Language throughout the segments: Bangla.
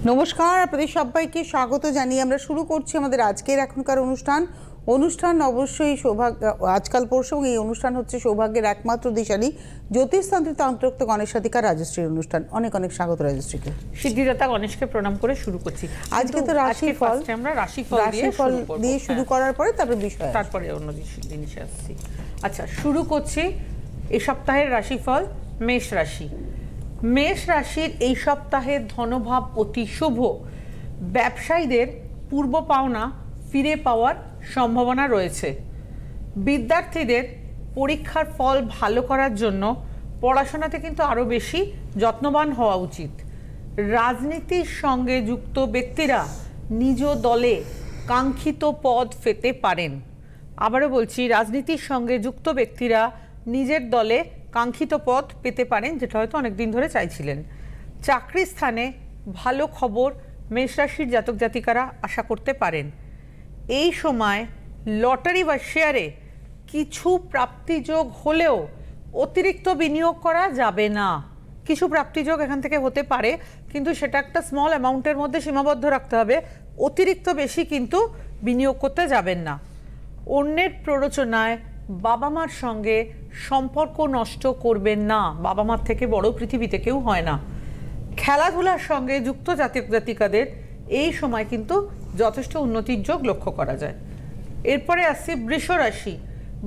নমস্কার, আপনাদের সবাইকে স্বাগত জানিয়ে আমরা শুরু করছি আমাদের আজকের এখনকার অনুষ্ঠান অবশ্যই সৌভাগ্য আজকাল পরশু। এই অনুষ্ঠান হচ্ছে সৌভাগ্যের একমাত্র দিশালী জ্যোতিষতান্ত্রিক তন্ত্রোক্ত গণেশাধিকা রাজশ্রীর অনুষ্ঠান। অনেক অনেক স্বাগত রাজশ্রীকে। সিদ্ধিদাতা গণেশকে প্রণাম করে শুরু করছি। আজকে তো রাশিফল, আমরা রাশিফল দিয়ে শুরু করার পরে তারপরে অন্য জিনিসে আসছি। আচ্ছা, শুরু করছি এই সপ্তাহের রাশিফল। মেষ রাশি। মেষ রাশির এই সপ্তাহে ধনভাব অতি শুভ। ব্যবসায়ীদের পূর্ব পাওনা ফিরে পাওয়ার সম্ভাবনা রয়েছে। বিদ্যার্থীদের পরীক্ষার ফল ভালো করার জন্য পড়াশোনাতে কিন্তু আরও বেশি যত্নবান হওয়া উচিত। রাজনীতির সঙ্গে যুক্ত ব্যক্তিরা নিজ দলে কাঙ্ক্ষিত পদ পেতে পারেন। আবারও বলছি, রাজনীতির সঙ্গে যুক্ত ব্যক্তিরা নিজের দলে কাঙ্ক্ষিত পদ পেতে পারেন, যেটা হয়তো অনেকদিন ধরে চাইছিলেন। চাকরির স্থানে ভালো খবর মেষ রাশির জাতক জাতিকারা আশা করতে পারেন। এই সময় লটারি বা শেয়ারে কিছু প্রাপ্তিযোগ হলেও অতিরিক্ত বিনিয়োগ করা যাবে না। কিছু প্রাপ্তিযোগ এখান থেকে হতে পারে, কিন্তু সেটা একটা স্মল অ্যামাউন্টের মধ্যে সীমাবদ্ধ রাখতে হবে। অতিরিক্ত বেশি কিন্তু বিনিয়োগ করতে যাবেন না। অন্যের প্ররোচনায় বাবা মার সঙ্গে সম্পর্ক নষ্ট করবেন না। বাবা মার থেকে বড় পৃথিবীতে কেউ হয় না। খেলাধুলার সঙ্গে যুক্ত জাতক জাতিকাদের এই সময় কিন্তু যথেষ্ট উন্নতির যোগ লক্ষ্য করা যায়। এরপরে আসছি বৃষ রাশি।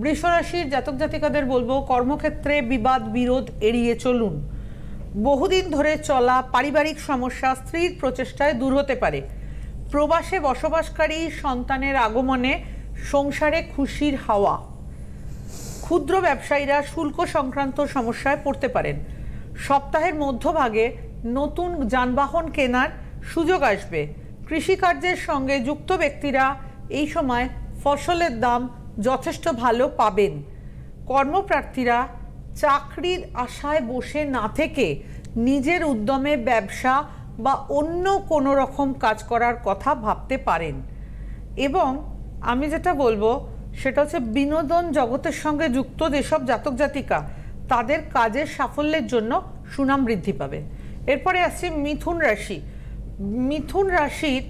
বৃষ রাশির জাতক জাতিকাদের বলবো, কর্মক্ষেত্রে বিবাদ বিরোধ এড়িয়ে চলুন। বহুদিন ধরে চলা পারিবারিক সমস্যা স্ত্রীর প্রচেষ্টায় দূর হতে পারে। প্রবাসে বসবাসকারী সন্তানের আগমনে সংসারে খুশির হাওয়া। ক্ষুদ্র ব্যবসায়ীরা শুল্ক সংক্রান্ত সমস্যায় পড়তে পারেন। সপ্তাহের মধ্যভাগে নতুন যানবাহন কেনার সুযোগ আসবে। কৃষিকার্যের সঙ্গে যুক্ত ব্যক্তিরা এই সময় ফসলের দাম যথেষ্ট ভালো পাবেন। কর্মপ্রার্থীরা চাকরির আশায় বসে না থেকে নিজের উদ্যমে ব্যবসা বা অন্য কোনো রকম কাজ করার কথা ভাবতে পারেন। এবং আমি যেটা বলবো সেটা হচ্ছে, বিনোদন জগতের সঙ্গে যুক্ত যেসব জাতক জাতিকা, তাদের কাজের সাফল্যের জন্য সুনাম বৃদ্ধি পাবে। এরপরে আসছে মিথুন রাশি। মিথুন রাশির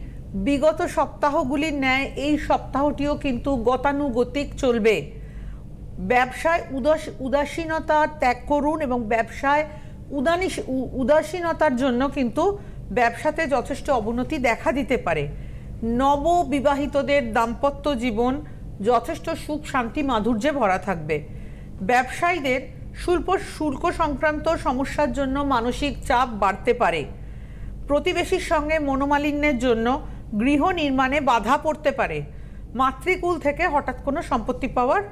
বিগত সপ্তাহগুলির ন্যায় এই সপ্তাহটিও কিন্তু গতানুগতিক চলবে। ব্যবসায় উদাসীনতা ত্যাগ করুন, এবং ব্যবসায় উদাসীনতার জন্য কিন্তু ব্যবসাতে যথেষ্ট অবনতি দেখা দিতে পারে। নববিবাহিতদের দাম্পত্য জীবন যথেষ্ট সুখ শান্তি মাধুর্যে ভরা থাকবে। ব্যবসায়ীদের শুল্ক সংক্রান্ত সমস্যার জন্য মানসিক চাপ বাড়তে পারে। প্রতিবেশীর সঙ্গে মনোমালিন্যের জন্য গৃহ নির্মাণে বাধা পড়তে পারে। মাতৃকুল থেকে হঠাৎ কোনো সম্পত্তি পাওয়ার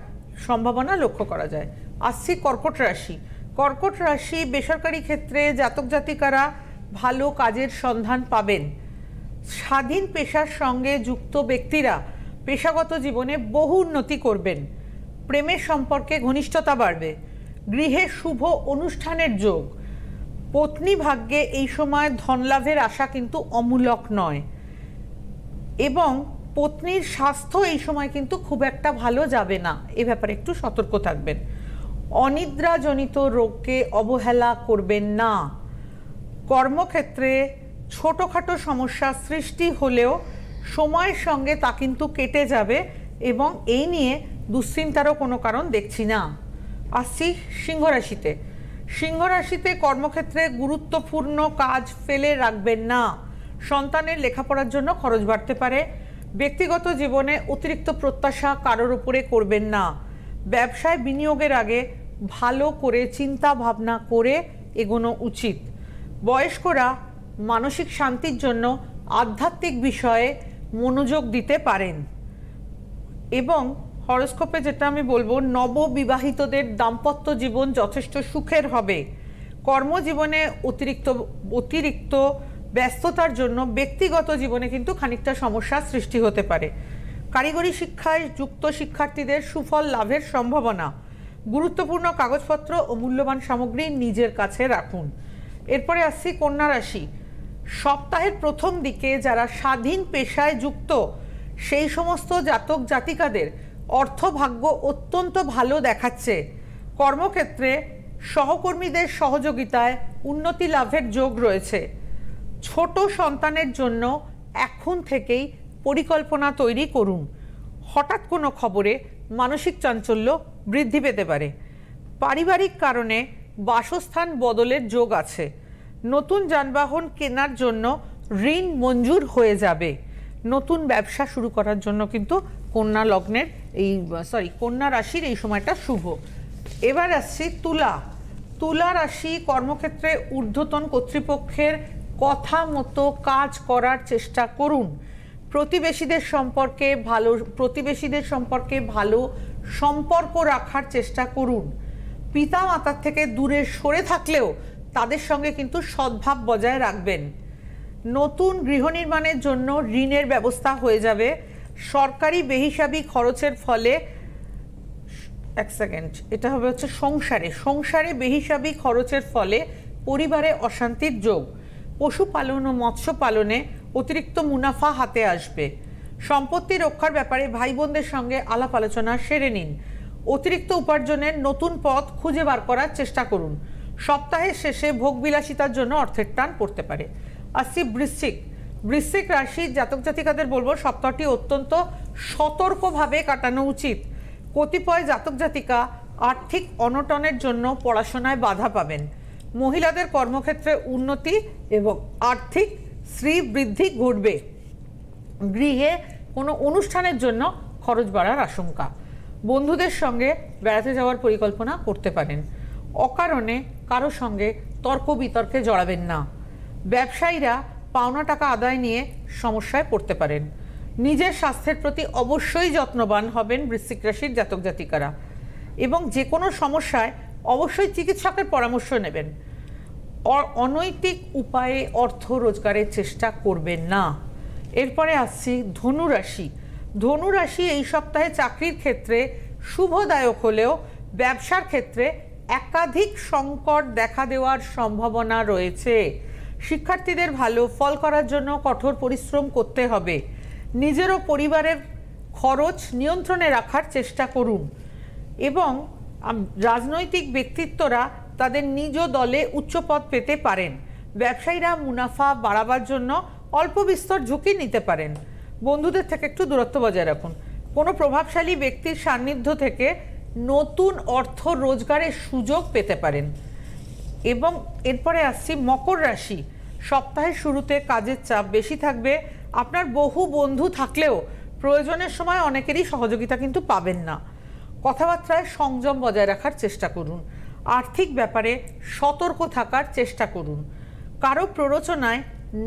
সম্ভাবনা লক্ষ্য করা যায়। আসছি কর্কট রাশি। কর্কট রাশি বেসরকারি ক্ষেত্রে জাতক জাতিকারা ভালো কাজের সন্ধান পাবেন। স্বাধীন পেশার সঙ্গে যুক্ত ব্যক্তিরা পেশাগত জীবনে বহু উন্নতি করবেন। প্রেমের সম্পর্কে ঘনিষ্ঠতা বাড়বে। গৃহে শুভ অনুষ্ঠানের যোগ। পত্নী ভাগ্যে এই সময় ধনলাভের আশা কিন্তু অমূলক নয়। এবং পত্নীর স্বাস্থ্য এই সময় কিন্তু খুব একটা ভালো যাবে না, এ ব্যাপারে একটু সতর্ক থাকবেন। অনিদ্রাজনিত রোগকে অবহেলা করবেন না। কর্মক্ষেত্রে ছোটোখাটো সমস্যা সৃষ্টি হলেও সময়ের সঙ্গে তা কিন্তু কেটে যাবে, এবং এই নিয়ে দুশ্চিন্তারও কোনো কারণ দেখছি না। আসছি সিংহ রাশিতে। সিংহ রাশিতে কর্মক্ষেত্রে গুরুত্বপূর্ণ কাজ ফেলে রাখবেন না। সন্তানের লেখাপড়ার জন্য খরচ বাড়তে পারে। ব্যক্তিগত জীবনে অতিরিক্ত প্রত্যাশা কারোর উপরে করবেন না। ব্যবসায় বিনিয়োগের আগে ভালো করে চিন্তা ভাবনা করে এগোনো উচিত। বয়স্করা মানসিক শান্তির জন্য আধ্যাত্মিক বিষয়ে মনোযোগ দিতে পারেন। এবং হরোস্কোপে যেটা আমি বলবো, নববিবাহিতদের দাম্পত্য জীবন যথেষ্ট সুখের হবে। কর্মজীবনে অতিরিক্ত ব্যস্ততার জন্য ব্যক্তিগত জীবনে কিন্তু খানিকটা সমস্যার সৃষ্টি হতে পারে। কারিগরি শিক্ষায় যুক্ত শিক্ষার্থীদের সুফল লাভের সম্ভাবনা। গুরুত্বপূর্ণ কাগজপত্র ও মূল্যবান সামগ্রী নিজের কাছে রাখুন। এরপরে আসছি কন্যা রাশি। সপ্তাহের প্রথম দিকে যারা স্বাধীন পেশায় যুক্ত, সেই সমস্ত জাতক জাতিকাদের অর্থভাগ্য অত্যন্ত ভালো দেখাচ্ছে। কর্মক্ষেত্রে সহকর্মীদের সহযোগিতায় উন্নতি লাভের যোগ রয়েছে। ছোট সন্তানের জন্য এখন থেকেই পরিকল্পনা তৈরি করুন। হঠাৎ কোনো খবরে মানসিক চাঞ্চল্য বৃদ্ধি পেতে পারে। পারিবারিক কারণে বাসস্থান বদলের যোগ আছে। নতুন যানবাহন কেনার জন্য ঋণ মঞ্জুর হয়ে যাবে। নতুন ব্যবসা শুরু করার জন্য কিন্তু কন্যা রাশির এই সময়টা শুভ। এবার আসছি তুলা। তুলা রাশি কর্মক্ষেত্রে ঊর্ধ্বতন কর্তৃপক্ষের কথা মতো কাজ করার চেষ্টা করুন। প্রতিবেশীদের সম্পর্কে ভালো সম্পর্ক রাখার চেষ্টা করুন। পিতা মাতার থেকে দূরে সরে থাকলেও তাদের সঙ্গে কিন্তু সদ্ভাব বজায় রাখবেন। নতুন গৃহ নির্মাণের জন্য ঋণের ব্যবস্থা হয়ে যাবে। সরকারি বেহিসাবি খরচের ফলে এটা হবে হচ্ছে সংসারে বেহিসাবি খরচের ফলে পরিবারে অশান্তির যোগ। পশুপালন ও মৎস্য পালনে অতিরিক্ত মুনাফা হাতে আসবে। সম্পত্তি রক্ষার ব্যাপারে ভাই বোনদের সঙ্গে আলাপ আলোচনা সেরে নিন। অতিরিক্ত উপার্জনের নতুন পথ খুঁজে বার করার চেষ্টা করুন। সপ্তাহের শেষে ভোগবিলাসিতার জন্য অর্থের টান পড়তে পারে। আসছি বৃশ্চিক রাশির জাতক জাতিকাদের বলবো সপ্তাহটি অত্যন্ত সতর্কভাবে কাটানো উচিত। কতিপয় জাতক জাতিকা আর্থিক অনটনের জন্য পড়াশোনায় বাধা পাবেন। মহিলাদের কর্মক্ষেত্রে উন্নতি এবং আর্থিক শ্রীবৃদ্ধি ঘটবে। গৃহে কোনো অনুষ্ঠানের জন্য খরচ বাড়ার আশঙ্কা। বন্ধুদের সঙ্গে বেড়াতে যাওয়ার পরিকল্পনা করতে পারেন। অকারণে কারো সঙ্গে তর্ক বিতর্কে জড়াবেন না। ব্যবসায়ীরা পাওনা টাকা আদায় নিয়ে সমস্যায় পড়তে পারেন। নিজের স্বাস্থ্যের প্রতি অবশ্যই যত্নবান হবেন বৃশ্চিক রাশির জাতক জাতিকারা, এবং যে কোনো সমস্যায় অবশ্যই চিকিৎসকের পরামর্শ নেবেন। অনৈতিক উপায়ে অর্থ রোজগারের চেষ্টা করবেন না। এরপরে আসছি ধনুরাশি এই সপ্তাহে চাকরির ক্ষেত্রে শুভদায়ক হলেও ব্যবসার ক্ষেত্রে একাধিক সংকট দেখা দেওয়ার সম্ভাবনা রয়েছে। শিক্ষার্থীদের ভালো ফল করার জন্য কঠোর পরিশ্রম করতে হবে। নিজের ও পরিবারের খরচ নিয়ন্ত্রণে রাখার চেষ্টা করুন, এবং রাজনৈতিক ব্যক্তিত্বরা তাদের নিজ দলে উচ্চপদ পেতে পারেন। ব্যবসায়ীরা মুনাফা বাড়াবার জন্য অল্প বিস্তর ঝুঁকি নিতে পারেন। বন্ধুদের থেকে একটু দূরত্ব বজায় রাখুন। কোনো প্রভাবশালী ব্যক্তির সান্নিধ্য থেকে নতুন অর্থ রোজগারের সুযোগ পেতে পারেন। এবং এরপরে আসছি মকর রাশি। সপ্তাহের শুরুতে কাজের চাপ বেশি থাকবে। আপনার বহু বন্ধু থাকলেও প্রয়োজনের সময় অনেকেরই সহযোগিতা কিন্তু পাবেন না। কথাবার্তায় সংযম বজায় রাখার চেষ্টা করুন। আর্থিক ব্যাপারে সতর্ক থাকার চেষ্টা করুন। কারো প্ররোচনায়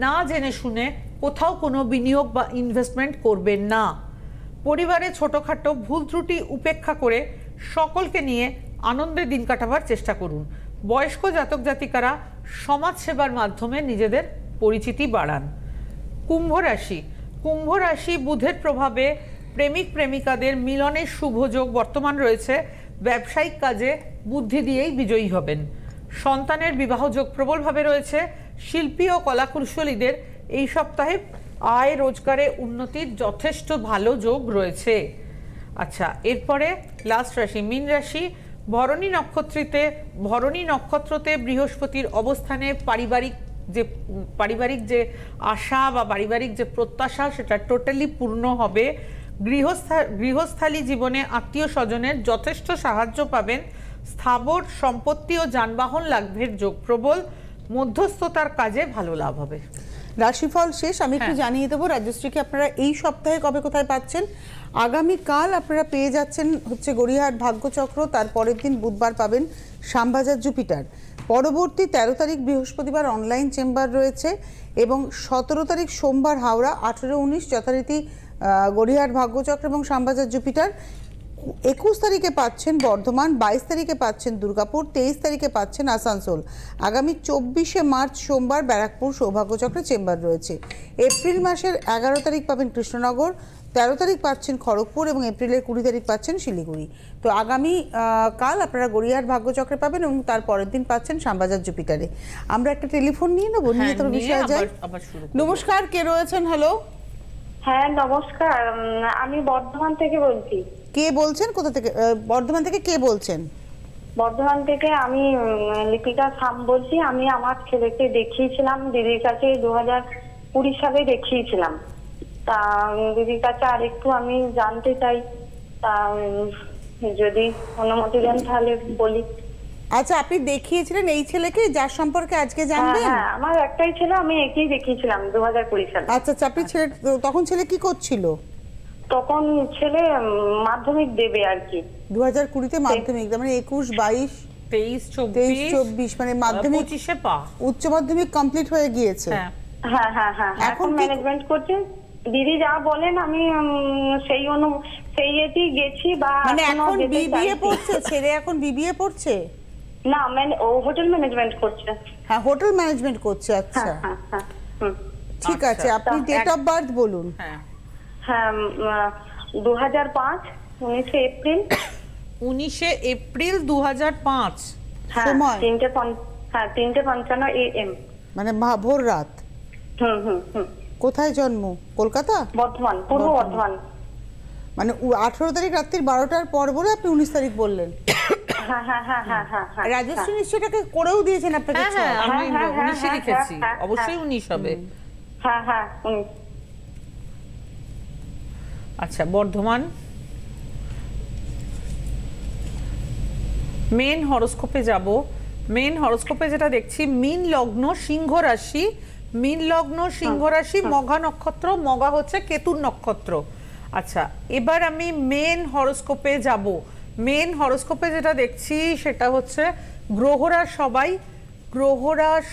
না জেনে শুনে কোথাও কোনো বিনিয়োগ বা ইনভেস্টমেন্ট করবেন না। পরিবারে ছোটোখাটো ভুল ত্রুটি উপেক্ষা করে সকলকে নিয়ে আনন্দে দিন কাটাবার চেষ্টা করুন। বয়স্ক জাতক জাতিকারা সমাজসেবার মাধ্যমে নিজেদের পরিচিতি বাড়ান। কুম্ভ রাশি বুধের প্রভাবে প্রেমিক প্রেমিকাদের মিলনের শুভযোগ বর্তমান রয়েছে। ব্যবসায়িক কাজে বুদ্ধি দিয়েই বিজয়ী হবেন। সন্তানের বিবাহযোগ প্রবলভাবে রয়েছে। শিল্পী ও কলাকুশলীদের এই সপ্তাহে আয় রোজগারে উন্নতির যথেষ্ট ভালো যোগ রয়েছে। আচ্ছা, এরপরে লাস্ট রাশি মীন রাশি। ভরণী নক্ষত্রতে বৃহস্পতির অবস্থানে পারিবারিক যে আশা বা পারিবারিক যে প্রত্যাশা সেটা টোটালি পূর্ণ হবে। গৃহস্থালী জীবনে আত্মীয় স্বজনের যথেষ্ট সাহায্য পাবেন। স্থাবর সম্পত্তি ও যানবাহন লাভের যোগ প্রবল। মধ্যস্থতার কাজে ভালো লাভ হবে। রাশিফল শেষ। আমি একটু জানিয়ে দেবো রাজশ্রীকে আপনারা এই সপ্তাহে কবে কোথায় পাচ্ছেন। আগামীকাল আপনারা পেয়ে যাচ্ছেন হচ্ছে গড়িয়াহাট ভাগ্যচক্র, তার পরের দিন বুধবার পাবেন শ্যামবাজার জুপিটার। পরবর্তী 13 তারিখ বৃহস্পতিবার অনলাইন চেম্বার রয়েছে, এবং 17 তারিখ সোমবার হাওড়া, 18-19 যথারীতি গড়িয়াহাট ভাগ্যচক্র এবং শ্যামবাজার জুপিটার। 21 তারিখে পাচ্ছেন বর্ধমান, 22 তারিখে পাচ্ছেন দুর্গাপুর, 23 তারিখে পাচ্ছেন আসানসোল। আগামী 24শে মার্চ সোমবার ব্যারাকপুর সৌভাগ্যচক্রে চেম্বার রয়েছে। এপ্রিল মাসের 11 তারিখ পাবেন কৃষ্ণনগর, 13 তারিখ পাচ্ছেন খড়গপুর, এবং এপ্রিলের 20 তারিখ পাচ্ছেন শিলিগুড়ি। তো আগামী কাল আপনারা গড়িয়াহাট ভাগ্যচক্রে পাবেন, এবং তার পরের দিন পাচ্ছেন শ্যামবাজার জুপিটারে। আমরা একটা টেলিফোন নিয়ে নেবো, নিয়ে তোর বিষয়ে যাই। নমস্কার, কে রয়েছেন? হ্যালো। হ্যাঁ নমস্কার, আমি বর্ধমান থেকে বলছি। কে বলছেন? কোথা থেকে? বর্ধমান থেকে কে বলছেন? বর্ধমান থেকে আমি লিপিকা সাম বলছি। আমি আমার ছেলেকে দেখিয়েছিলাম দিদির কাছে 2020 সালে দেখিয়েছিলাম। তা দিদির কাছে আর একটু আমি জানতে চাই, তা যদি অনুমতি দেন তাহলে বলি। আচ্ছা, আপনি দেখিয়েছিলেন এই ছেলেকে যার সম্পর্কে আজকে হ্যাঁ জানবেন? হ্যাঁ, আমার একটাই ছেলে, আমি একেই দেখিয়েছিলাম 2020 সালে। আচ্ছা আচ্ছা, আপনি ছেলে তখন ছেলে কি করছিল? তখন ছেলে মাধ্যমিক দেবে আর কি। 2020-তে মাধ্যমিক, তার মানে 21, 22, 23, 23, 24, 24 মানে মাধ্যমিক 25-এ পা। উচ্চ মাধ্যমিক কমপ্লিট হয়ে গিয়েছে। হ্যাঁ হ্যাঁ হ্যাঁ হ্যাঁ, এখন কি- ম্যানেজমেন্ট করছে। দিদি যা বলেন আমি সেই এতেই গেছি বা মানে এখনো এখন যেতে বিবিএ চাইছি। পড়ছে ছেলে, এখন বিবিএ পড়ছে? না, ও হোটেল ম্যানেজমেন্ট করছে। হ্যাঁ, হোটেল ম্যানেজমেন্ট করছে। আচ্ছা হ্যাঁ হ্যাঁ হ্যাঁ, হুম। ঠিক আচ্ছা, আছে, আপনি তা ডেট অফ বার্থ বলুন। হ্যাঁ। হ্যাঁ 2005, 19 এপ্রিল। 19 এপ্রিল 2005। হ্যাঁ সময়? 3:55 AM। মানে ভোর রাত। হুম হুম হুম। কোথায় জন্ম? কলকাতা? বর্ধমান, পূর্ব বর্ধমান। মানে 18 তারিখ রাত্রির 12টার পর বলে আপনি 19 তারিখ বললেন। হ্যাঁ হ্যাঁ হ্যাঁ হ্যাঁ হ্যাঁ হ্যাঁ। রাজশ্রী নিশ্চয়টাকে করেও দিয়েছেন আপনাকে? হ্যাঁ হ্যাঁ, আমি হ্যাঁ, হ্যাঁ, 19-এ হ্যাঁ, লিখেছি, হ্যাঁ, অবশ্যই হ্যাঁ। 19 হবে। হ্যাঁ হ্যাঁ, আচ্ছা, বর্ধমান। মেন হরোস্কোপে যাব। মেন হরোস্কোপে যেটা দেখছি, মীন লগ্ন সিংহ রাশি, মীন লগ্ন সিংহ রাশি, মঘা নক্ষত্র, মঘা হচ্ছে কেতুর নক্ষত্র। আচ্ছা, এবার আমি মেন হরোস্কোপে যাব। মেন হরোস্কোপে যেটা দেখছি সেটা হচ্ছে গ্রহরা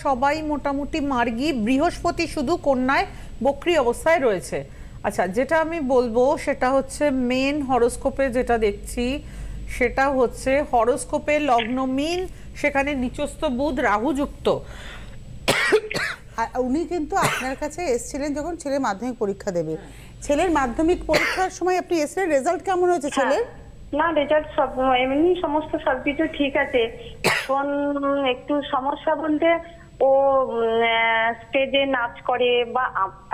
সবাই মোটামুটি মার্গী, বৃহস্পতি শুধু কন্যায় বক্রী অবস্থায় রয়েছে। আচ্ছা, যেটা আমি বলবো সেটা হচ্ছে মেন হরোস্কোপে যেটা দেখছি সেটা হচ্ছে হরোস্কোপে লগ্ন মীন, সেখানে নিচস্থ বুধ রাহু যুক্ত। আর উনি কিন্তু আপনার কাছে এসেছিলেন যখন ছেলে মাধ্যমিক পরীক্ষা দেবে। ছেলের মাধ্যমিক পরীক্ষার সময় আপনি এসেছিলেন, রেজাল্ট কেমন হয়েছে ছেলের? না রেজাল্ট সব এমনি সমস্ত সবকিছু ঠিক আছে। এখন একটু সমস্যা বলতে ও স্টেজে নাচ করে বা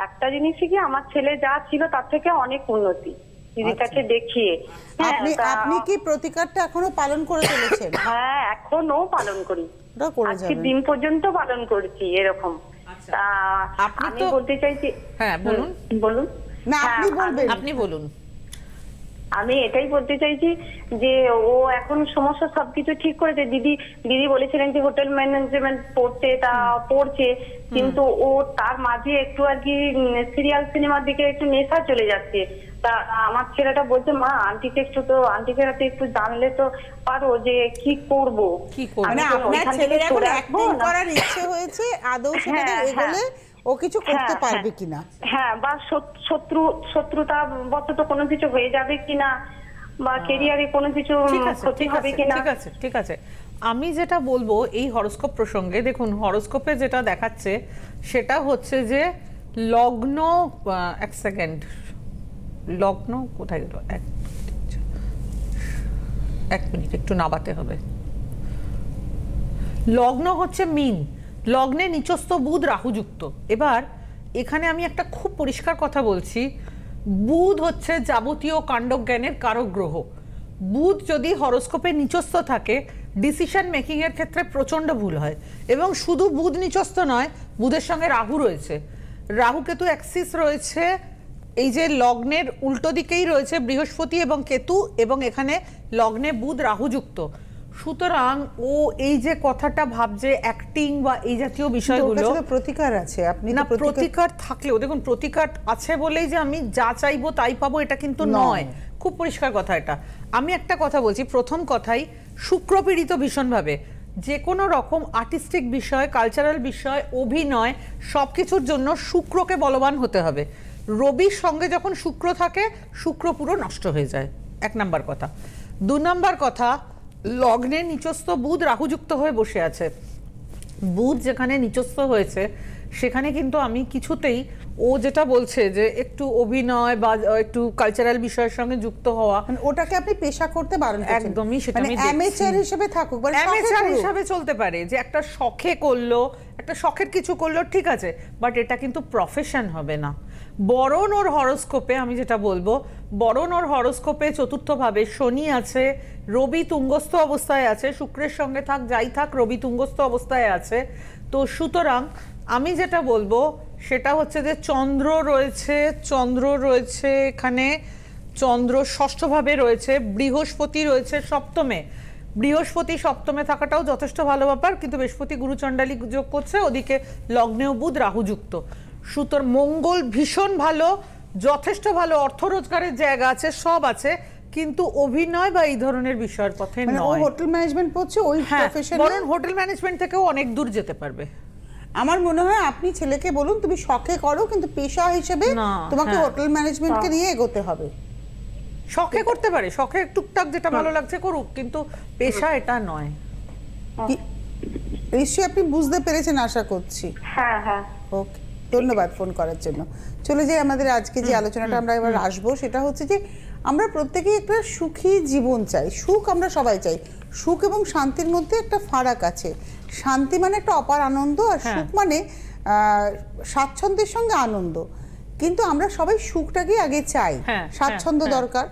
একটা জিনিসই কি, আমার ছেলে যা ছিল তার থেকে অনেক উন্নতি দিদির কাছে দেখিয়ে। হ্যাঁ, আপনি কি প্রতিকারটা এখনো পালন করে চলেছেন? হ্যাঁ এখনো পালন করি, ওটা করে আজকে যাবেন। দিন পর্যন্ত পালন করছি এরকম। তা আপনি আমি তো- বলতে চাইছি। হ্যাঁ বলুন। বলুন। না, আপনি হ্যাঁ, বলবেন। আপনি বলুন। আমি এটাই বলতে চাইছি যে ও এখন সমস্যা সবকিছু ঠিক করেছে। দিদি বলেছিলেন যে হোটেল ম্যানেজমেন্ট পড়তে, তা পড়ছে, কিন্তু ও তার মাঝে একটু আর কি সিরিয়াল সিনেমার দিকে একটু নেশা চলে যাচ্ছে। তা আমার ছেলেটা বলছে, মা আন্টিকে একটু জানলে তো পারো যে কি করব। কি করবো? মানে আপনার ছেলের এখন অ্যাক্টিং করার ইচ্ছে হয়েছে, আদৌ সেটাতে হ্যাঁ, এগোলে ও কিছু করতে পারবে কিনা। হ্যাঁ, বা শত্রুতা বশত কোনো কিছু হয়ে যাবে কিনা, বা কেরিয়ারে কোনো কিছু ঠিক আছে, ক্ষতি ঠিক হবে আছে, কিনা। ঠিক আছে, ঠিক আছে। আমি যেটা বলবো এই হরোস্কোপ প্রসঙ্গে, দেখুন হরোস্কোপে যেটা দেখাচ্ছে সেটা হচ্ছে যে লগ্ন, এক সেকেন্ড, লগ্ন কোথায় গেল, এক মিনিট একটু নাবাতে হবে। লগ্ন হচ্ছে মীন, লগ্নে নিচস্থ বুধ রাহু যুক্ত। এবার এখানে আমি একটা খুব পরিষ্কার কথা বলছি, বুধ হচ্ছে যাবতীয় কাণ্ডজ্ঞানের কারক গ্রহ। বুধ যদি হরোস্কোপে নিচস্থ থাকে, ডিসিশন মেকিং এর ক্ষেত্রে প্রচন্ড ভুল হয়। এবং শুধু বুধ নিচস্থ নয়, বুধের সঙ্গে রাহু রয়েছে, রাহু কেতু অ্যাক্সিস রয়েছে, এই যে লগ্নের উল্টো দিকেই রয়েছে বৃহস্পতি এবং কেতু, এবং এখানে লগ্নে বুধ রাহু যুক্ত। সুতরাং ও এই যে কথাটা ভাবছে অ্যাক্টিং বা এই জাতীয় বিষয়গুলো, প্রতিকার আছে, আপনি না প্রতিকার থাকলেও দেখুন প্রতিকার আছে বলেই যে আমি যা চাইবো তাই পাবো এটা কিন্তু নয়। খুব পরিষ্কার কথা এটা। আমি একটা কথা বলছি, প্রথম কথাই শুক্রপীড়িত ভীষণভাবে। যে কোনো রকম আর্টিস্টিক বিষয়, কালচারাল বিষয়, অভিনয়, সব কিছুর জন্য শুক্রকে বলবান হতে হবে। রবির সঙ্গে যখন শুক্র থাকে, শুক্র পুরো নষ্ট হয়ে যায়, এক নাম্বার কথা। দু নাম্বার কথা, লগ্নে নিচস্থ বুধ রাহুযুক্ত হয়ে বসে আছে। বুধ যেখানে নিচস্থ হয়েছে সেখানে কিন্তু আমি কিছুতেই, ও যেটা বলছে যে একটু অভিনয় বা একটু কালচারাল বিষয়ের সঙ্গে যুক্ত হওয়া, মানে ওটাকে আপনি পেশা করতে পারেন একদমই সেটা আমি অ্যামেচার হিসেবে থাকুক, মানে অ্যামেচার হিসাবে চলতে পারে, যে একটা শখে করলো, একটা শখের কিছু করলো, ঠিক আছে, বাট এটা কিন্তু প্রফেশন হবে না। বরণ ওর হরোস্কোপে আমি যেটা বলবো, বরণ ওর হরোস্কোপে চতুর্থভাবে শনি আছে, রবি তুঙ্গস্থ অবস্থায় আছে, শুক্রের সঙ্গে থাক যাই থাক রবি তুঙ্গস্থ অবস্থায় আছে। তো সুতরাং আমি যেটা বলবো সেটা হচ্ছে যে চন্দ্র রয়েছে এখানে, চন্দ্র ষষ্ঠভাবে রয়েছে, বৃহস্পতি রয়েছে সপ্তমে। বৃহস্পতি সপ্তমে থাকাটাও যথেষ্ট ভালো ব্যাপার, কিন্তু বৃহস্পতি গুরুচণ্ডালী যোগ করছে, ওদিকে লগ্নেও বুধ রাহুযুক্ত। সুতরাং মঙ্গল ভীষণ ভালো, যথেষ্ট ভালো, অর্থ রোজগারের জায়গা আছে, সব আছে, কিন্তু অভিনয় বা এই ধরনের বিষয়ের পথে মানে ও নয়। হোটেল ম্যানেজমেন্ট পড়ছে, ওই প্রফেশনে বরং হোটেল ম্যানেজমেন্ট থেকেও অনেক দূর যেতে পারবে। আমার মনে হয় আপনি ছেলেকে বলুন তুমি শখে করো, কিন্তু পেশা হিসেবে না, তোমাকে হ্যাঁ। হোটেল ম্যানেজমেন্টকে নিয়ে এগোতে হবে। শখে করতে পারে, শখে টুকটাক যেটা ভালো লাগছে করুক, কিন্তু পেশা এটা নয়। নিশ্চয়ই আপনি বুঝতে পেরেছেন আশা করছি। হ্যাঁ হ্যাঁ। ওকে, ধন্যবাদ ফোন করার জন্য। চলে যাই আমাদের আজকে যে আলোচনাটা আমরা এবার আসবো, সেটা হচ্ছে যে আমরা প্রত্যেকেই একটা সুখী জীবন চাই। সুখ আমরা সবাই চাই, সুখ এবং শান্তির মধ্যে একটা ফারাক আছে। শান্তি মানে একটা অপার আনন্দ, আর সুখ মানে স্বাচ্ছন্দ্যের সঙ্গে আনন্দ। কিন্তু আমরা সবাই সুখটাকে আগে চাই, স্বাচ্ছন্দ্য দরকার।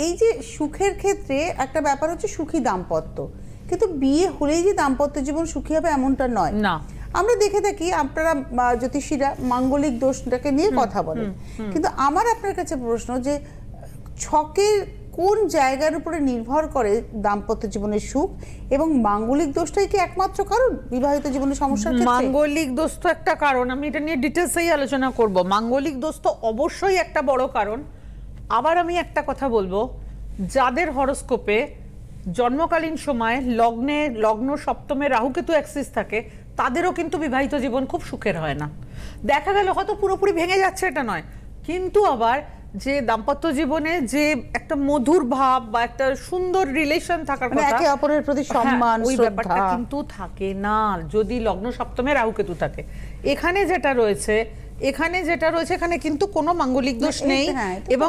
এই যে সুখের ক্ষেত্রে একটা ব্যাপার হচ্ছে সুখী দাম্পত্য, কিন্তু বিয়ে হলেই যে দাম্পত্য জীবন সুখী হবে এমনটা নয়। না, আমরা দেখে থাকি আপনারা জ্যোতিষীরা মাঙ্গলিক দোষটাকে নিয়ে কথা বলেন, কিন্তু আমার আপনার কাছে প্রশ্ন যে ছকের কোন জায়গার উপরে নির্ভর করে দাম্পত্য জীবনের সুখ, এবং মাঙ্গলিক দোষটাই কি একমাত্র কারণ বিবাহিত জীবনের সমস্যার ক্ষেত্রে? মাঙ্গলিক দোষ তো একটা কারণ, আমি এটা নিয়ে ডিটেলসেই আলোচনা করব। মাঙ্গলিক দোষ তো অবশ্যই একটা বড় কারণ। আবার আমি একটা কথা বলবো, যাদের হরোস্কোপে জন্মকালীন সময় লগ্ন সপ্তমে রাহুকেতু অ্যাক্সিস থাকে, তাদেরও কিন্তু বিবাহিত জীবন খুব সুখের হয় না। দেখা গেল হয়তো পুরোপুরি ভেঙে যাচ্ছে এটা নয়, কিন্তু আবার যে দাম্পত্য জীবনে যে একটা মধুর ভাব বা একটা সুন্দর রিলেশন থাকার কথা, একে অপরের প্রতি সম্মান, ওই ব্যাপারটা কিন্তু থাকে না যদি লগ্ন সপ্তমে রাহুকেতু থাকে। এখানে যেটা রয়েছে এখানে কিন্তু কোনো মাঙ্গলিক দোষ নেই, এবং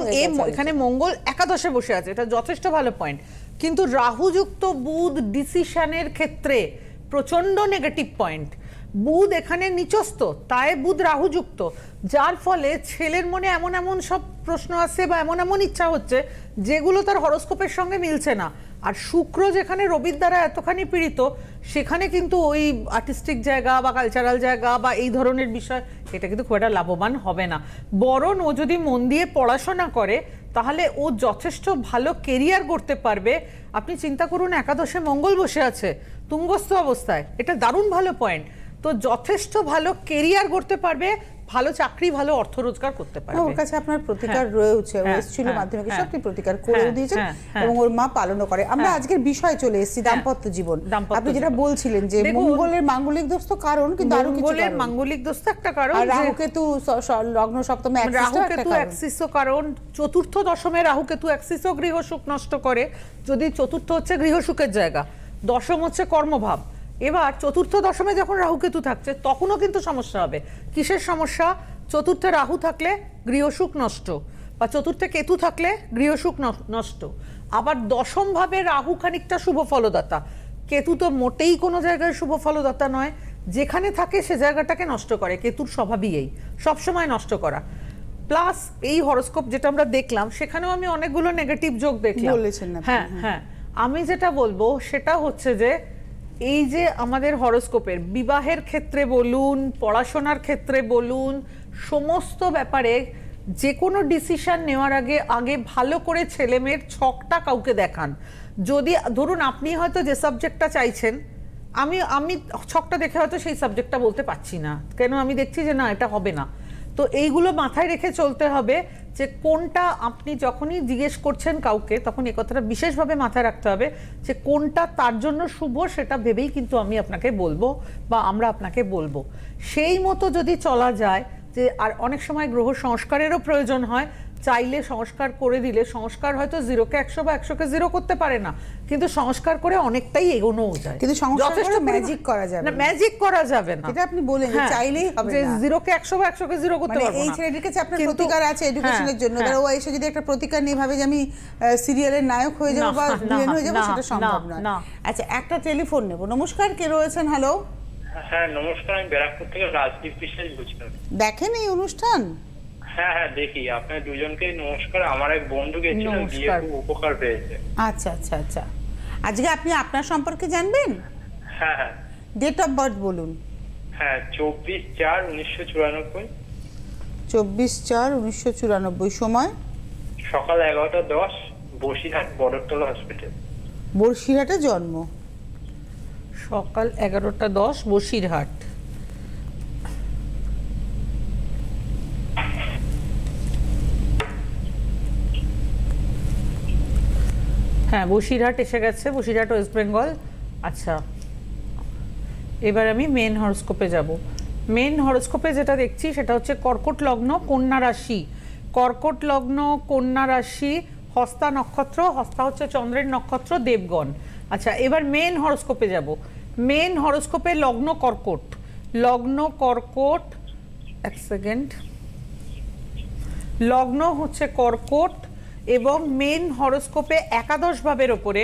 এখানে মঙ্গল একাদশে বসে আছে, এটা যথেষ্ট ভালো পয়েন্ট। কিন্তু রাহুযুক্ত বুধ ডিসিশনের ক্ষেত্রে প্রচন্ড নেগেটিভ পয়েন্ট। বুধ এখানে নিচস্থ, তাই বুধ রাহুযুক্ত, যার ফলে ছেলের মনে এমন এমন সব প্রশ্ন আসছে বা এমন এমন ইচ্ছা হচ্ছে যেগুলো তার হরোস্কোপের সঙ্গে মিলছে না। আর শুক্র যেখানে রবির দ্বারা এতখানি পীড়িত, সেখানে কিন্তু ওই আর্টিস্টিক জায়গা বা কালচারাল জায়গা বা এই ধরনের বিষয়, এটা কিন্তু খুব একটা লাভবান হবে না। বরং ও যদি মন দিয়ে পড়াশোনা করে তাহলে ও যথেষ্ট ভালো কেরিয়ার করতে পারবে। আপনি চিন্তা করুন, একাদশে মঙ্গল বসে আছে তুঙ্গস্থ অবস্থায়, এটা দারুণ ভালো পয়েন্ট। তো যথেষ্ট ভালো কেরিয়ার করতে পারবে, ভালো চাকরি, ভালো অর্থ রোজগার করতে পারবে। ওর কাছে আপনার প্রতিকার রয়েছে, ছিল মাধ্যমিকে সবটি প্রতিকার করে দিয়েছেন এবং ওর মা পালনও করে। আমরা আজকের বিষয়ে চলে এসেছি, দাম্পত্য জীবন। আপনি যেটা বলছিলেন যে মঙ্গলের মাঙ্গলিক দোষ তো কারণ, কিন্তু আরো কিছু মঙ্গলের মাঙ্গলিক দোষ তো একটা কারণ, আর রাহুকেতু লগ্ন সপ্তমে রাহুকেতু অ্যাক্সিসও কারণ। চতুর্থ দশমে রাহুকেতু অ্যাক্সিসও গৃহ সুখ নষ্ট করে। যদি চতুর্থ হচ্ছে গৃহ সুখের জায়গা, দশম হচ্ছে কর্মভাব। এবার চতুর্থ দশমে যখন রাহুকেতু থাকছে তখনও কিন্তু সমস্যা হবে। কিসের সমস্যা? চতুর্থে রাহু থাকলে গৃহসুখ নষ্ট, বা চতুর্থে কেতু থাকলে গৃহসুখ নষ্ট। আবার দশম ভাবে রাহু খানিকটা শুভ ফলদাতা, কেতু তো মোটেই কোনো জায়গায় শুভ ফলদাতা নয়। যেখানে থাকে সে জায়গাটাকে নষ্ট করে, কেতুর স্বভাবই এই সবসময় নষ্ট করা। প্লাস এই হরোস্কোপ যেটা আমরা দেখলাম, সেখানেও আমি অনেকগুলো নেগেটিভ যোগ দেখলাম। হ্যাঁ, আমি যেটা বলবো সেটা হচ্ছে যে এই যে আমাদের হরোস্কোপের বিবাহের ক্ষেত্রে বলুন, পড়াশোনার ক্ষেত্রে বলুন, সমস্ত ব্যাপারে যে কোনো ডিসিশন নেওয়ার আগে ভালো করে ছেলে মেয়ের ছকটা কাউকে দেখান। যদি ধরুন আপনি হয়তো যে সাবজেক্টটা চাইছেন, আমি ছকটা দেখে হয়তো সেই সাবজেক্টটা বলতে পারছি না, কেন আমি দেখছি যে না এটা হবে না। তো এইগুলো মাথায় রেখে চলতে হবে যে কোনটা, আপনি যখনই জিজ্ঞেস করছেন কাউকে তখন এই কথাটা বিশেষভাবে মাথায় রাখতে হবে যে কোনটা তার জন্য শুভ, সেটা ভেবেই কিন্তু আমি আপনাকে বলবো বা আমরা আপনাকে বলবো। সেই মতো যদি চলা যায়, যে আর অনেক সময় গ্রহ সংস্কারেরও প্রয়োজন হয়, চাইলে সংস্কার করে দিলে, সংস্কার হয়তো 0কে 100 বা 100কে 0 করতে পারে না, কিন্তু সংস্কার করে অনেকটাই এগোনোও যায়। কিন্তু যথেষ্ট ম্যাজিক করা যাবে না, ম্যাজিক করা যাবে না, এটা আপনি বলেন যে চাইলেই হবে না, 0কে 100 বা 100কে 0 করতে পারবে না। এই ছেলেটির কাছে আপনার প্রতিকার আছে এডুকেশনের জন্য, ও এসে যদি একটা প্রতিকার নিয়ে ভাবে যে আমি সিরিয়ালের নায়ক হয়ে যাব বা ভিলেন হয়ে যাব, সেটা সম্ভব নয়। আচ্ছা, একটা টেলিফোন নেব। নমস্কার, কে রয়েছেন? হ্যালো। হ্যাঁ নমস্কার, আমি ব্যারাকপুর থেকে রাজদীপ বিশ্বাস বলছিলাম। দেখেন এই অনুষ্ঠান? হ্যাঁ হ্যাঁ দেখি। আপনার দুজনকে নমস্কার। আমার এক বন্ধু গেছিল, গিয়ে নমস্কার। খুব উপকার পেয়েছে। আচ্ছা আচ্ছা আচ্ছা, আজকে আপনি আপনার সম্পর্কে জানবেন। হ্যাঁ হ্যাঁ ডেট অফ বার্থ বলুন। হ্যাঁ 24/4/1994, 24/4/1994, সময় সকাল 11:10, বসিরহাট বড়তলা হসপিটাল। বসিরহাটে জন্ম। সকাল 11:10, বসিরহাট। হ্যাঁ, বসিরহাট এসে গেছে, বসিরহাট ওয়েস্ট বেঙ্গল। আচ্ছা, এবার আমি মেন হরোস্কোপে যাব। মেন হরোস্কোপে যেটা দেখছি সেটা হচ্ছে কর্কট লগ্ন, কন্যা রাশি। কর্কট লগ্ন, কন্যা রাশি, হস্তা নক্ষত্র। হস্তা হচ্ছে চন্দ্রের নক্ষত্র, দেবগণ। আচ্ছা, এবার মেন হরোস্কোপে যাব। মেন হরোস্কোপে লগ্ন কর্কট। লগ্ন কর্কট, এক সেকেন্ড। লগ্ন হচ্ছে কর্কট এবং মেন হরোস্কোপে একাদশ ভাবের ওপরে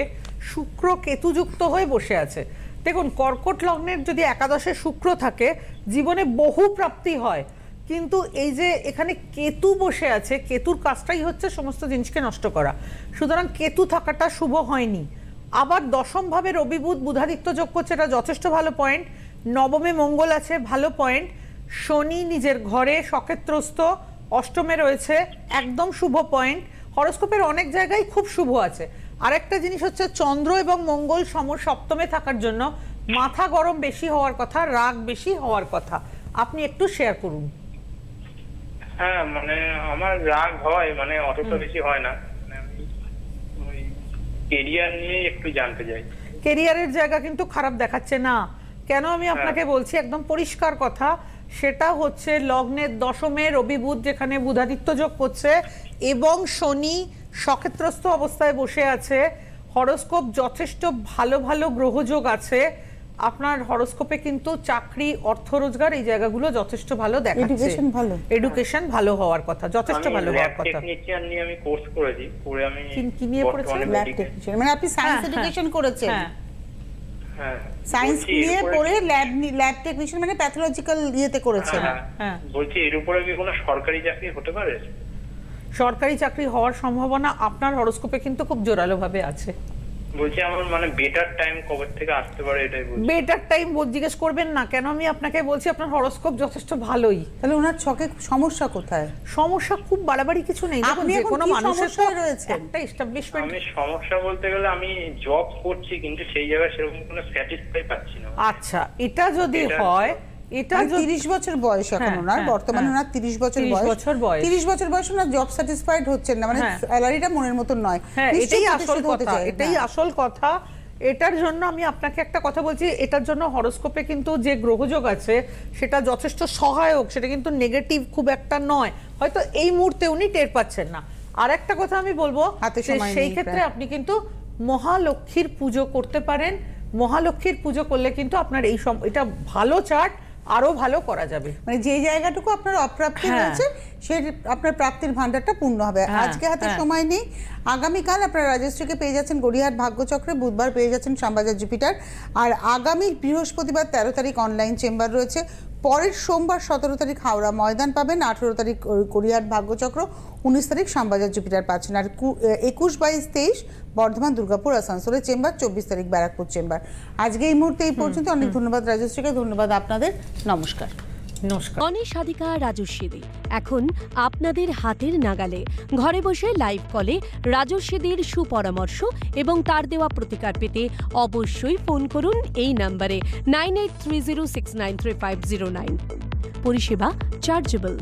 শুক্র কেতুযুক্ত হয়ে বসে আছে। দেখুন, কর্কট লগ্নের যদি একাদশে শুক্র থাকে, জীবনে বহু প্রাপ্তি হয়। কিন্তু এই যে এখানে কেতু বসে আছে, কেতুর কাজটাই হচ্ছে সমস্ত জিনিসকে নষ্ট করা। সুতরাং কেতু থাকাটা শুভ হয়নি। আবার দশম ভাবে রবি বুধ বুধাদিত্য যোগ করছে, এটা যথেষ্ট ভালো পয়েন্ট। নবমে মঙ্গল আছে, ভালো পয়েন্ট। শনি নিজের ঘরে সক্ষেত্রস্থ, অষ্টমে রয়েছে, একদম শুভ পয়েন্ট। হরোস্কোপের অনেক জায়গায় খুব শুভ আছে। আরেকটা জিনিস হচ্ছে চন্দ্র এবং মঙ্গল সপ্তমে থাকার জন্য মাথা গরম বেশি হওয়ার কথা, রাগ বেশি হওয়ার কথা। আপনি একটু শেয়ার করুন। হ্যাঁ মানে আমার রাগ হয়, মানে অতটা বেশি হয় না। মানে আমি ওই কেরিয়ার নিয়ে একটু জানতে চাই। কেরিয়ারের জায়গা কিন্তু খারাপ দেখাচ্ছে না। কেন আমি আপনাকে বলছি একদম পরিষ্কার কথা, সেটা হচ্ছে লগ্নের দশমে রবি বুধ যেখানে বুধাদিত্য যোগ করছে এবং শনি সক্ষেত্রস্থ অবস্থায় বসে আছে। হরোস্কোপ যথেষ্ট ভালো ভালো গ্রহযোগ আছে। আপনার হরোস্কোপে কিন্তু চাকরি, অর্থ রোজগার এই জায়গাগুলো যথেষ্ট ভালো দেখাচ্ছে। এডুকেশন ভালো, এডুকেশন ভালো হওয়ার কথা, যথেষ্ট ভালো হওয়ার কথা। টেকনিশিয়ান নিয়ে আমি কোর্স করেছি, করে আমি কি নিয়ে পড়েছেন? Lab technician. মানে আপনি সায়েন্স এডুকেশন করেছেন? হ্যাঁ সায়েন্স নিয়ে পড়ে ল্যাব টেকনিশিয়ান মানে প্যাথোলজিক্যাল ইয়েতে করেছেন। হ্যাঁ, বলছি এর উপরে কি কোনো সরকারি চাকরি হতে পারে? সরকারি চাকরি হওয়ার সম্ভাবনা আপনার হরোস্কোপে কিন্তু খুব জোরালো ভাবে আছে। বলছি আমার মানে বেটার টাইম কবে থেকে আসতে পারে এটাই বলছি। বেটার টাইম জিজ্ঞেস করবেন না কেন, আমি আপনাকে বলছি আপনার হরোস্কোপ যথেষ্ট ভালোই। তাহলে ওনার ছকে সমস্যা কোথায়? সমস্যা খুব বাড়াবাড়ি কিছু নেই। আপনি যে এখন কোনো কি মানুষের তো সমস্যায় রয়েছেন? একটা এস্টাবলিশমেন্ট। আমি সমস্যা বলতে গেলে আমি জব করছি কিন্তু সেই জায়গায় সেরকম কোনো স্যাটিসফাই পাচ্ছি না। আচ্ছা, এটা যদি হয়, এটা 30 বছর বয়স এখন ওনার, বর্তমানে ওনার 30 বছর বয়স। 30 বছর বয়স ওনার জব স্যাটিসফাইড হচ্ছেন না, মানে স্যালারিটা মনের মতন নয়। হ্যাঁ, এটাই আসল কথা, এটাই আসল কথা। এটার জন্য আমি আপনাকে একটা কথা বলছি, এটার জন্য হরোস্কোপে কিন্তু যে গ্রহযোগ আছে সেটা যথেষ্ট সহায়ক, সেটা কিন্তু নেগেটিভ খুব একটা নয়। হয়তো এই মুহূর্তে উনি টের পাচ্ছেন না। আর একটা কথা আমি বলবো, সেই ক্ষেত্রে আপনি কিন্তু মহালক্ষ্মীর পুজো করতে পারেন। মহালক্ষ্মীর পুজো করলে কিন্তু আপনার এই এটা ভালো চার্ট আরো ভালো করা যাবে। মানে যে জায়গাটুকু আপনার অপ্রাপ্তি রয়েছে সেই আপনার প্রাপ্তির ভান্ডারটা পূর্ণ হবে। আজকে হাতে সময় নেই। আগামীকাল আপনার রাজশ্রীকে পেয়ে যাচ্ছেন গড়িয়াহাট ভাগ্যচক্রে, বুধবার পেয়ে যাচ্ছেন শ্যামবাজার জুপিটার, আর আগামী বৃহস্পতিবার 13 তারিখ অনলাইন চেম্বার রয়েছে। পরের সোমবার 17 তারিখ হাওড়া ময়দান পাবেন, 18 তারিখ গড়িয়াহাট ভাগ্যচক্র, 19 তারিখ শ্যামবাজার জুপিটার পাচ্ছেন। আর 21, 22, 23 বর্ধমান, দুর্গাপুর, আসানসোলের চেম্বার, 24 তারিখ ব্যারাকপুর চেম্বার। আজকে এই মুহূর্তে এই পর্যন্ত। অনেক ধন্যবাদ রাজশ্রীকে, ধন্যবাদ আপনাদের। নমস্কার। নমস্কার। অনিশাধিকা রাজস্বীদি এখন আপনাদের হাতের নাগালে। ঘরে বসে লাইভ কলে রাজস্বীদির সুপরামর্শ এবং তার দেওয়া প্রতিকার পেতে অবশ্যই ফোন করুন এই নম্বরে 9830693509। পরিষেবা চার্জেবল।